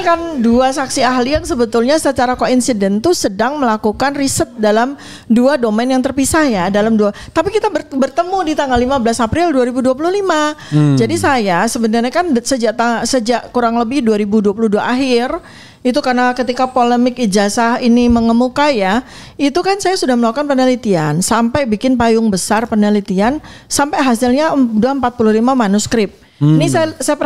kan dua saksi ahli yang sebetulnya secara koinsiden tuh sedang melakukan riset dalam dua domain yang terpisah ya, tapi kita bertemu di tanggal 15 April 2025. Jadi saya sebenarnya kan sejak kurang lebih 2022 akhir itu, karena ketika polemik ijazah ini mengemuka ya, itu kan saya sudah melakukan penelitian sampai bikin payung besar penelitian sampai hasilnya udah 45 manuskrip. Ini saya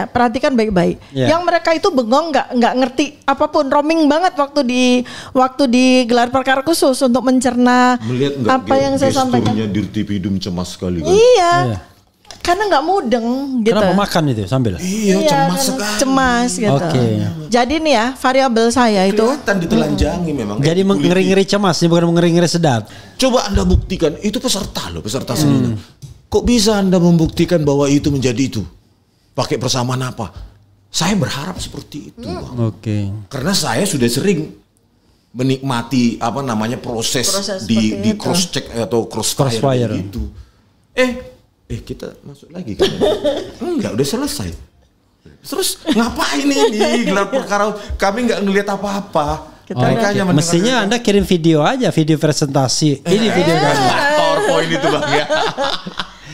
perhatikan baik-baik. Yang mereka itu bengong, nggak ngerti apapun, roaming banget waktu di gelar perkara khusus untuk mencerna apa yang saya sampaikan. Gesturnya Dirtipidum cemas sekali kan? Iya. Karena nggak mudeng gitu. Karena makan itu sambil. Iya, cemas sekali. Cemas gitu. Jadi nih ya, variabel saya itu kelihatan ditelanjangi memang. Jadi ngeri-ngeri cemas, bukan ngeri-ngeri sedap. Coba Anda buktikan, itu peserta seminar. Kok bisa Anda membuktikan bahwa itu menjadi itu? Pakai persamaan apa? Saya berharap seperti itu. Karena saya sudah sering menikmati proses di cross check atau crossfire gitu. Kita masuk lagi kan? Enggak, udah selesai. Terus ngapain ini gelar perkara? Kami nggak ngelihat apa-apa. Mestinya Anda kirim video aja, video presentasi. Ini video kami. PowerPoint itu Bang ya.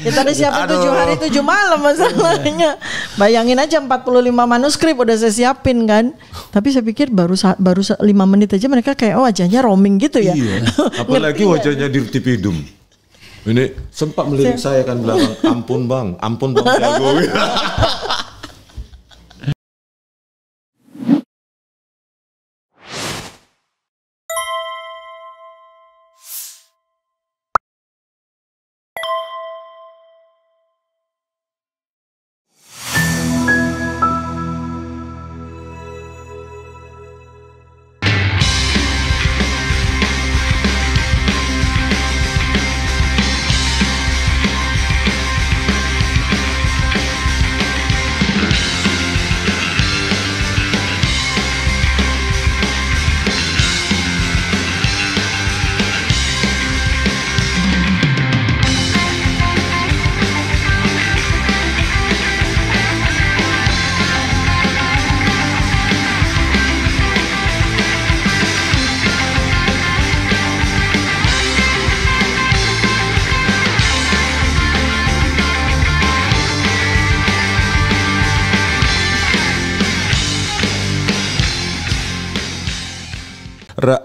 Kita udah siapin 7 hari 7 malam masalahnya. Bayangin aja 45 manuskrip udah saya siapin kan. Tapi saya pikir baru 5 menit aja mereka kayak wajahnya roaming gitu ya. Iya. Apalagi wajahnya Dirtipidum. Ini sempat melirik saya kan bilang, ampun bang jago.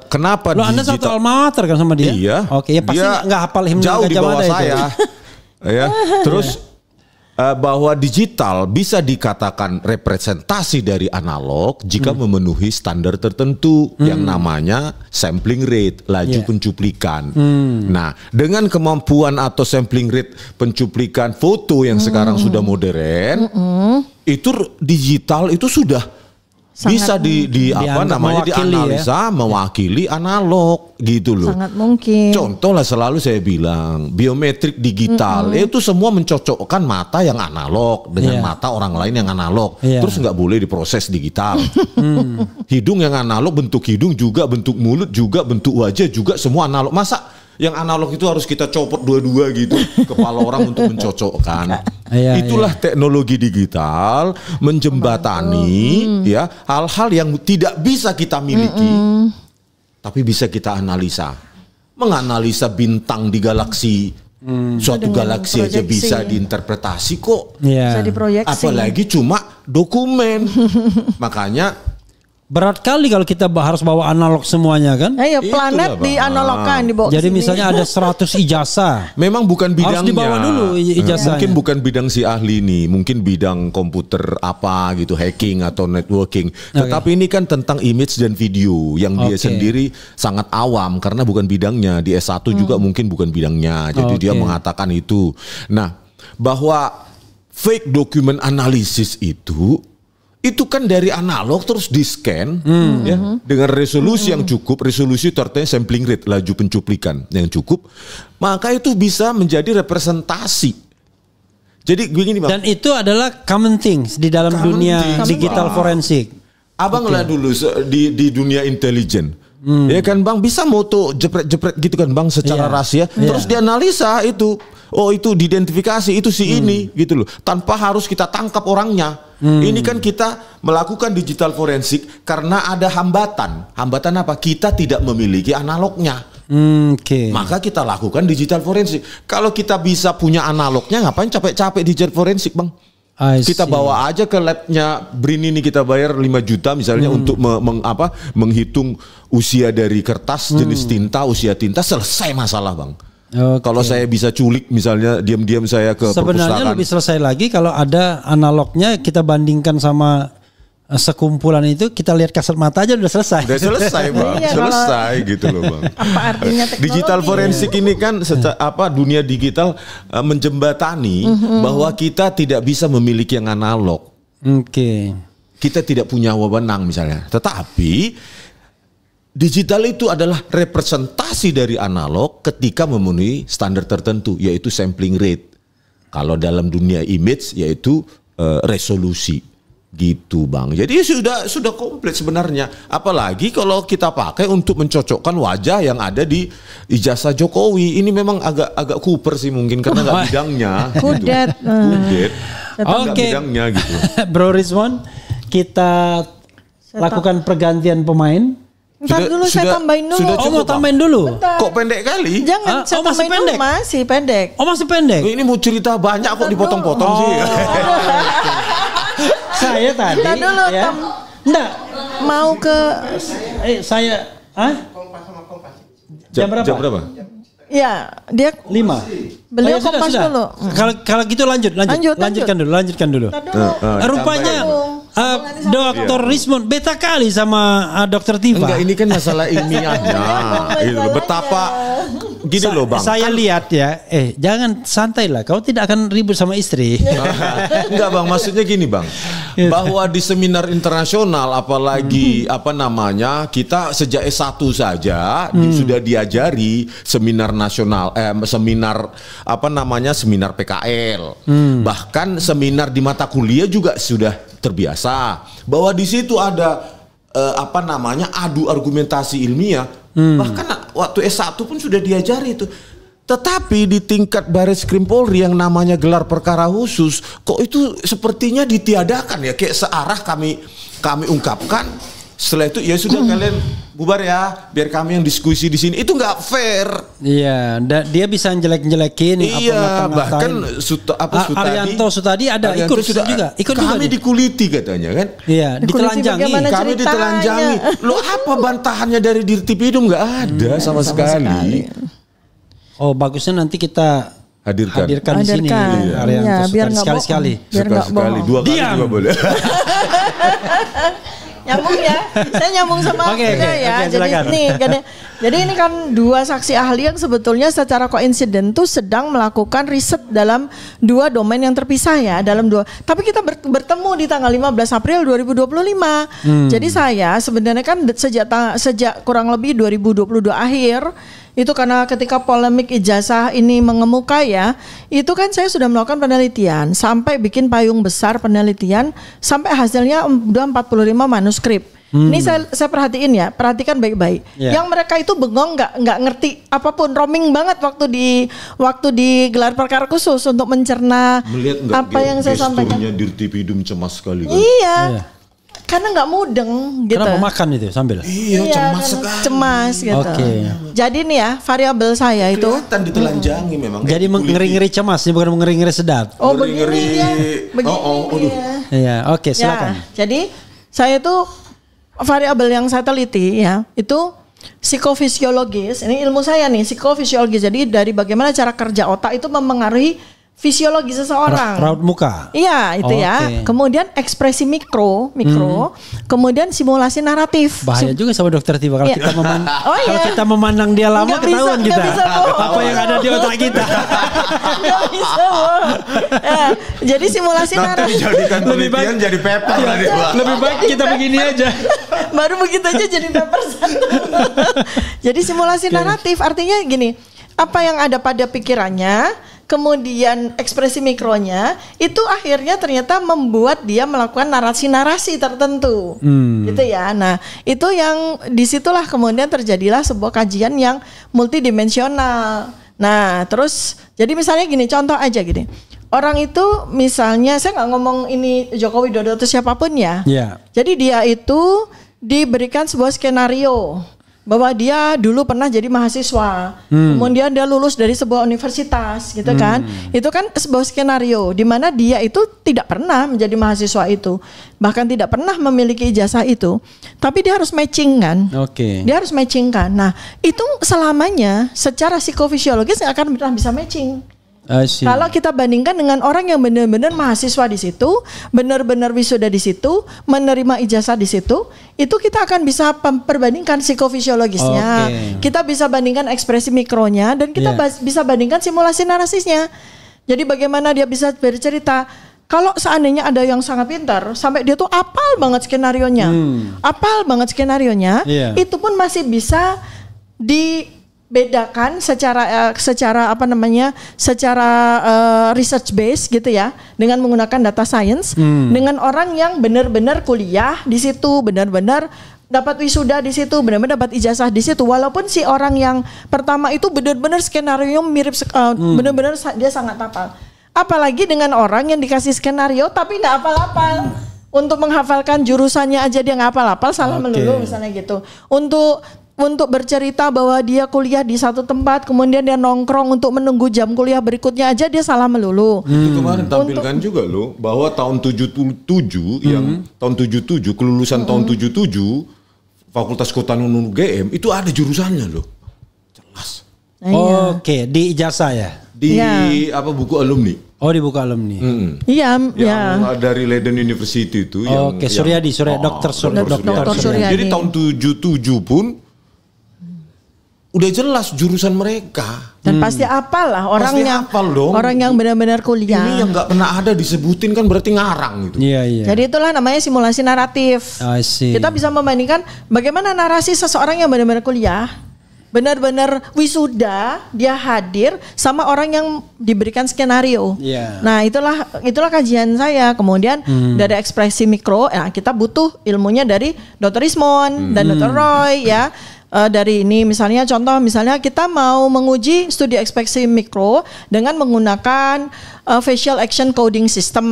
Kenapa Anda satu alma mater kan sama dia? Iya. Oke, ya pasti nggak hafal himne jauh di bawah Mada saya. Ya. Terus bahwa digital bisa dikatakan representasi dari analog jika memenuhi standar tertentu yang namanya sampling rate, laju pencuplikan. Nah, dengan kemampuan atau sampling rate pencuplikan foto yang sekarang sudah modern, itu digital itu sudah bisa dianalisa mewakili analog gitu loh. Sangat mungkin. Contoh lah selalu saya bilang biometrik digital itu semua mencocokkan mata yang analog dengan mata orang lain yang analog. Terus nggak boleh diproses digital. Hidung yang analog, bentuk hidung juga, bentuk mulut juga, bentuk wajah juga semua analog. Masa yang analog itu harus kita copot dua-dua gitu kepala orang untuk mencocokkan. Itulah teknologi digital menjembatani ya hal-hal yang tidak bisa kita miliki tapi bisa kita analisa. Menganalisa bintang di galaksi suatu galaksi aja bisa diinterpretasi kok. Bisa diproyeksi. Apalagi cuma dokumen. Makanya berat kali kalau kita harus bawa analog semuanya kan? Ayo planet dianalogkan dibawa. Jadi misalnya ada 100 ijazah. Memang bukan bidangnya. Harus dibawa dulu ijazahnya. Mungkin bukan bidang si ahli ini, mungkin bidang komputer apa gitu, hacking atau networking. Tetapi ini kan tentang image dan video yang dia sendiri sangat awam karena bukan bidangnya. Di S1 juga mungkin bukan bidangnya. Jadi dia mengatakan itu. Nah, bahwa fake document analysis itu kan dari analog terus di scan ya, dengan resolusi yang cukup, resolusi itu artinya sampling rate, laju pencuplikan yang cukup, maka itu bisa menjadi representasi. Jadi begini Bang. Dan itu adalah common things di dalam dunia digital forensik. Abang lihat dulu di dunia intelijen. Ya kan Bang, bisa moto jepret-jepret gitu kan Bang secara rahasia, terus dianalisa itu. Oh itu diidentifikasi, itu si ini gitu loh. Tanpa harus kita tangkap orangnya. Ini kan kita melakukan digital forensik karena ada hambatan. Hambatan apa? Kita tidak memiliki analognya. Maka kita lakukan digital forensik. Kalau kita bisa punya analognya, ngapain capek-capek digital forensik, Bang? Kita bawa aja ke labnya BRIN ini, kita bayar 5 juta misalnya untuk menghitung usia dari kertas, jenis tinta, usia tinta, selesai masalah, Bang. Kalau saya bisa culik misalnya, diam-diam saya ke sebenarnya perpustakaan. lebih selesai lagi kalau ada analognya, kita bandingkan sama sekumpulan itu, kita lihat kasat mata aja udah selesai. Udah selesai, Bang. Selesai gitu loh, Bang. Apa artinya teknologi? Digital forensik ini kan dunia digital menjembatani bahwa kita tidak bisa memiliki yang analog. Kita tidak punya wewenang misalnya. Tetapi digital itu adalah representasi dari analog ketika memenuhi standar tertentu, yaitu sampling rate. Kalau dalam dunia image yaitu resolusi. Gitu, Bang. Jadi sudah komplit sebenarnya. Apalagi kalau kita pakai untuk mencocokkan wajah yang ada di ijazah Jokowi. Ini memang agak kuper sih mungkin karena nggak bidangnya. Kudet. Oke. Bidangnya gitu. Bro Rizwan, kita lakukan pergantian pemain. Ntar dulu saya tambahin dulu. Mau tambahin dulu? Bentar. Kok pendek kali? Jangan, saya masih tambahin dulu, pendek? masih pendek. Masih pendek? Ini mau cerita banyak kok dipotong-potong sih. Saya tadi Ntar dulu, ya. Enggak. Mau ke Saya Jam berapa? ya, dia 5. beliau kompas dulu. Kalau gitu lanjutkan dulu. Rupanya Dr. Rizwan beta kali sama Dr. Tifa. Enggak, ini kan masalah ilmiahnya. Gitu loh. Betapa gini loh, Bang. Saya lihat ya, jangan santai lah. Kau tidak akan ribut sama istri. Enggak, Bang, maksudnya gini, Bang. Bahwa di seminar internasional apalagi kita sejak S1 saja sudah diajari seminar nasional, seminar seminar PKL. Bahkan seminar di mata kuliah juga sudah terbiasa bahwa di situ ada adu argumentasi ilmiah. Bahkan waktu S1 pun sudah diajari itu. Tetapi di tingkat Baris Krim Polri yang namanya gelar perkara khusus, kok itu sepertinya ditiadakan ya, kayak searah kami ungkapkan. Setelah itu ya sudah kalian bubar ya, biar kami yang diskusi di sini. Itu nggak fair. Iya, dia bisa jelek-jelekin. Iya, bahkan Arianto Sutadi ada ikut juga. Kami dikuliti katanya kan. Iya, ditelanjangi. Kami ditelanjangi. Lo apa bantahannya dari Dirtipidum? Nggak ada sama sekali. Oh, bagusnya nanti kita hadirkan di sini. Iya, biar sekali-sekali. Sekali, 2 kali juga boleh. Nyambung ya, saya nyambung sama ya. Jadi ini kan 2 saksi ahli yang sebetulnya secara koinsiden tuh sedang melakukan riset dalam 2 domain yang terpisah ya, tapi kita bertemu di tanggal 15 April 2025. Jadi saya sebenarnya kan sejak kurang lebih 2022 akhir itu, karena ketika polemik ijazah ini mengemuka ya, itu kan saya sudah melakukan penelitian sampai bikin payung besar penelitian sampai hasilnya udah 45 manuskrip. Ini saya perhatikan baik-baik. Yang mereka itu bengong, nggak ngerti apapun, roaming banget waktu di gelar perkara khusus untuk mencerna apa yang saya sampaikan. Gesturnya Dirtipidum cemas sekali kan? Iya. Karena nggak mudeng gitu. Kenapa makan itu sambil? Iya, cemas sekali. Cemas gitu. Jadi nih ya, variabel saya itu kelihatan ditelanjangi memang. Jadi ngeri-ngeri cemas, bukan ngeri-ngeri sedap. Oh, begini ya. Iya, oke, silakan. Ya, jadi saya itu variabel yang saya teliti ya, itu psikofisiologis. Ini ilmu saya nih, psikofisiologis. Jadi dari bagaimana cara kerja otak itu mempengaruhi fisiologi seseorang. Raut muka. Iya, itu ya. Kemudian ekspresi mikro, kemudian simulasi naratif. Bahaya juga sama Dokter Tifa kalau kita kalau kita memandang dia lama, ketahuan kita. Apa yang ada di otak kita. Gak bisa. Jadi simulasi naratif. Jadikan penelitian jadi paper. Lebih baik kita begini aja. Baru begitu aja jadi paper 1. Jadi simulasi naratif artinya gini, apa yang ada pada pikirannya, kemudian ekspresi mikronya itu akhirnya ternyata membuat dia melakukan narasi-narasi tertentu, gitu ya. Nah, itu yang disitulah kemudian terjadilah sebuah kajian yang multidimensional. Nah, terus jadi misalnya gini, contoh aja gini. orang itu misalnya saya nggak ngomong ini Joko Widodo atau siapapun ya. Iya. Jadi dia itu diberikan sebuah skenario bahwa dia dulu pernah jadi mahasiswa, kemudian dia lulus dari sebuah universitas, gitu kan? Itu kan sebuah skenario di mana dia itu tidak pernah menjadi mahasiswa itu, bahkan tidak pernah memiliki ijazah itu, tapi dia harus matching kan? Oke. Dia harus matching kan? Nah, itu selamanya secara psikofisiologis nggak akan pernah bisa matching. Kalau kita bandingkan dengan orang yang benar-benar mahasiswa di situ, benar-benar wisuda di situ, menerima ijazah di situ, itu kita akan bisa perbandingkan psikofisiologisnya. Kita bisa bandingkan ekspresi mikronya dan kita bisa bandingkan simulasi narasisnya. Jadi bagaimana dia bisa bercerita. Kalau seandainya ada yang sangat pintar, sampai dia tuh apal banget skenarionya, itu pun masih bisa dibedakan secara research base gitu ya, dengan menggunakan data science, dengan orang yang benar-benar kuliah di situ, benar-benar dapat wisuda di situ, benar-benar dapat ijazah di situ. Walaupun si orang yang pertama itu benar-benar skenario mirip, benar-benar dia sangat hafal. Apalagi dengan orang yang dikasih skenario tapi nggak hafal-hafal. Untuk menghafalkan jurusannya aja dia nggak hafal-hafal, salah melulu misalnya gitu. Untuk bercerita bahwa dia kuliah di satu tempat, kemudian dia nongkrong untuk menunggu jam kuliah berikutnya aja dia salah melulu. Itu kemarin tampilkan juga loh bahwa tahun 77 yang tahun 77 kelulusan tahun 77 Fakultas Kehutanan UGM itu ada jurusannya loh. Jelas. Oke, di ijazah ya. Di buku alumni. Oh, di buku alumni. Iya, yang dari Leiden University itu yang Suryadi, Dr. Suryadi. Jadi tahun 77 pun udah jelas jurusan mereka. Dan pasti hafal lah orang yang benar-benar kuliah. Ini yang nggak pernah ada disebutin kan berarti ngarang gitu. Iya. Jadi itulah namanya simulasi naratif. Kita bisa membandingkan bagaimana narasi seseorang yang benar-benar kuliah, benar-benar wisuda, dia hadir sama orang yang diberikan skenario. Nah, itulah kajian saya. Kemudian dari ekspresi mikro, kita butuh ilmunya dari Dr. Ismon dan Dr. Roy ya. Dari ini misalnya kita mau menguji studi ekspresi mikro dengan menggunakan facial action coding system,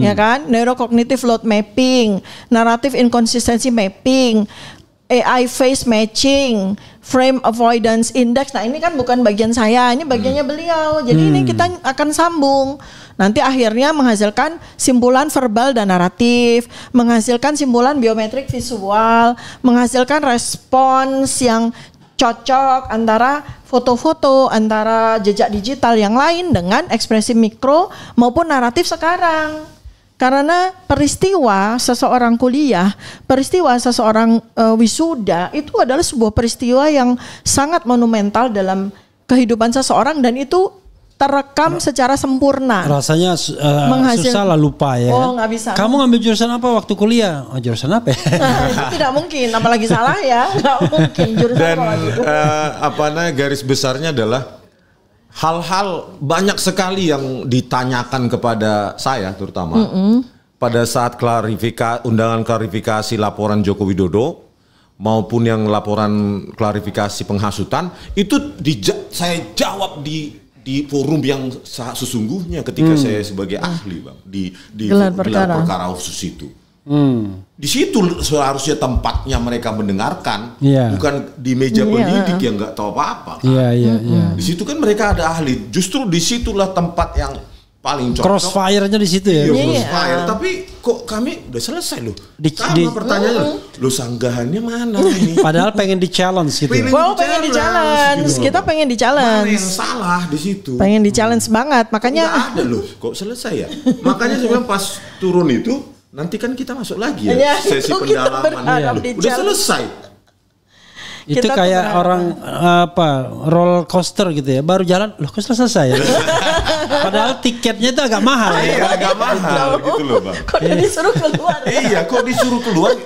ya kan, neurocognitive load mapping, narrative inconsistency mapping, AI face matching, frame avoidance index. Nah, ini kan bukan bagian saya, ini bagiannya beliau. Jadi ini kita akan sambung. Nanti akhirnya menghasilkan simpulan verbal dan naratif, menghasilkan simpulan biometrik visual, menghasilkan respons yang cocok antara foto-foto, antara jejak digital yang lain dengan ekspresi mikro maupun naratif sekarang. Karena peristiwa seseorang kuliah, peristiwa seseorang wisuda itu adalah sebuah peristiwa yang sangat monumental dalam kehidupan seseorang dan itu terekam secara sempurna. Rasanya susah lah lupa ya. Oh, nggak bisa. Kamu ngambil jurusan apa waktu kuliah? Oh, jurusan apa ya? Itu tidak mungkin, apalagi salah ya. Nggak mungkin jurusan Dan garis besarnya adalah hal-hal banyak sekali yang ditanyakan kepada saya terutama pada saat undangan klarifikasi laporan Joko Widodo maupun yang laporan klarifikasi penghasutan itu saya jawab di forum yang sesungguhnya ketika saya sebagai ahli Bang di gelar perkara khusus itu. Di situ seharusnya tempatnya mereka mendengarkan, bukan di meja penyidik yang nggak tahu apa-apa. Di situ kan mereka ada ahli. Justru disitulah tempat yang paling cocok. Crossfire-nya di situ ya. Crossfire. Tapi kok kami udah selesai loh. Sama pertanyaannya, lo sanggahannya mana ini? Padahal pengen di-challenge gitu. Pengen di-challenge. Kita pengen di-challenge. Mana yang salah di situ? Pengen di-challenge banget. Makanya nggak ada loh. Kok selesai ya? Makanya saya bilang pas turun itu, nanti kan kita masuk lagi ya sesi pendalaman. Udah selesai. Itu kita kayak orang roller coaster gitu ya, baru jalan loh kok selesai ya. Padahal tiketnya itu agak mahal ya. Agak mahal gitu loh Bang. Kok disuruh keluar? Iya, kok disuruh keluar.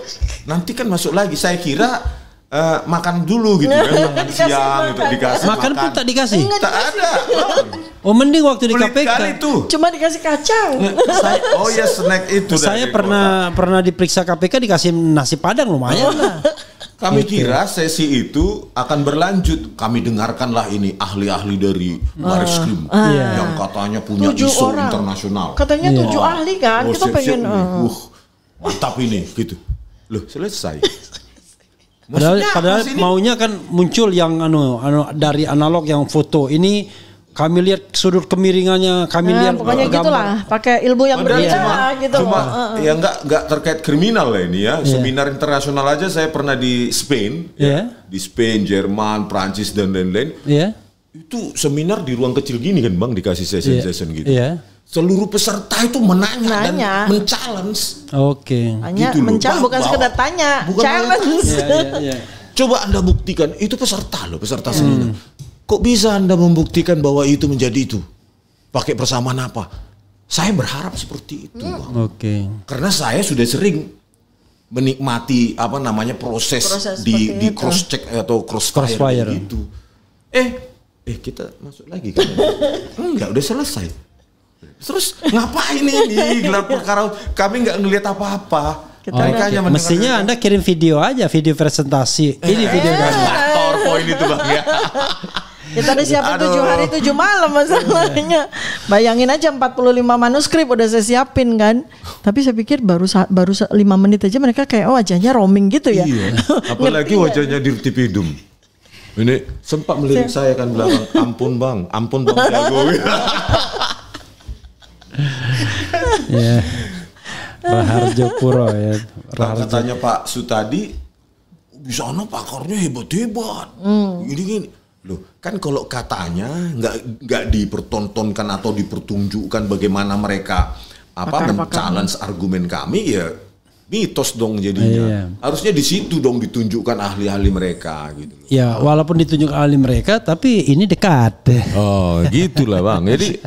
Nanti kan masuk lagi. Saya kira makan dulu gitu kan, makan siang gitu dikasih makan pun tak dikasih. Tak ada. Oh, mending waktu di KPK cuma dikasih kacang. Snack itu. Saya pernah diperiksa KPK dikasih nasi padang lumayan lah. Kami kira sesi itu akan berlanjut. Kami dengarkanlah ini ahli-ahli dari Bareskrim yang katanya punya 7 ISO orang. internasional. Katanya 7 ahli kan, kita siap-siap pengen. nih. Mantap ini, gitu. Loh, selesai. Padahal maunya kan muncul yang dari analog yang foto. Ini kami lihat sudut kemiringannya, kami lihat pokoknya gambar. gitulah, pakai ilmu yang berbeda gitu. Ya enggak terkait kriminal lah ini ya. Seminar internasional aja saya pernah di Spain, di Spain, Jerman, Prancis dan lain-lain. Itu seminar di ruang kecil gini kan Bang, dikasih session gitu. Seluruh peserta itu menanya dan men-challenge. Oke. Hanya gitu bukan sekedar tanya, challenge. Coba Anda buktikan, itu peserta seminar. Kok bisa Anda membuktikan bahwa itu menjadi itu? Pakai persamaan apa? Saya berharap seperti itu, Bang. Karena saya sudah sering menikmati proses di cross check atau crossfire gitu. Kita masuk lagi kan? Enggak, udah selesai. Terus ngapain ini gelar perkara? Kami nggak ngelihat apa-apa. Mestinya Anda kirim video aja, video presentasi. Ini video kami. PowerPoint itu Bang ya. Kita udah siapin 7 hari 7 malam masalahnya. Bayangin aja 45 manuskrip udah saya siapin kan. Tapi saya pikir baru 5 menit aja mereka kayak wajahnya roaming gitu ya. Iya. Apalagi wajahnya Dirtipidum. Ini sempat melirik saya kan belakang, ampun bang jago. Raharjo Puro ya. Katanya Pak Sutadi, di sana pakarnya hebat-hebat. Gini. Loh, kan kalau katanya nggak dipertontonkan atau dipertunjukkan bagaimana mereka men-challenge argumen kami, ya mitos dong jadinya. Harusnya di situ dong ditunjukkan ahli-ahli mereka gitu. Ya, walaupun ditunjuk ahli mereka, tapi ini dekat. Oh, gitulah Bang. Jadi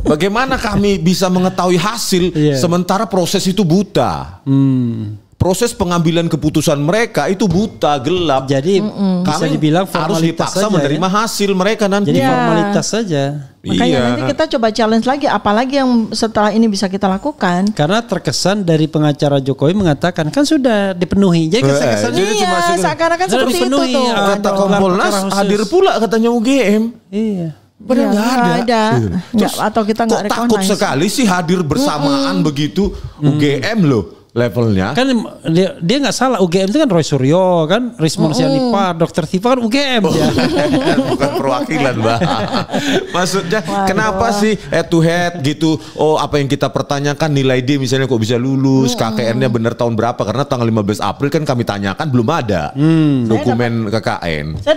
bagaimana kami bisa mengetahui hasil sementara proses itu buta? Proses pengambilan keputusan mereka itu buta, gelap. Jadi bisa dibilang harus dipaksa menerima hasil mereka nanti. Jadi formalitas saja. Makanya nanti kita coba challenge lagi, apalagi yang setelah ini bisa kita lakukan. Karena terkesan dari pengacara Jokowi mengatakan kan sudah dipenuhi. Jadi kesannya seakan-akan seperti itu tuh. Kata Kompolnas hadir pula katanya UGM. Iya. Benar nggak ada. Terus, atau kita nggak recognize. Takut sekali sih hadir bersamaan begitu UGM loh. Levelnya kan dia nggak salah, UGM itu kan Roy Suryo kan, Rismon Sianipar, Dr. Tifa kan UGM dia. Bukan perwakilan Mbak. Maksudnya kenapa sih head to head gitu? Oh, apa yang kita pertanyakan nilai D misalnya kok bisa lulus, KKN-nya benar tahun berapa? Karena tanggal 15 April kan kami tanyakan belum ada dokumen KKN.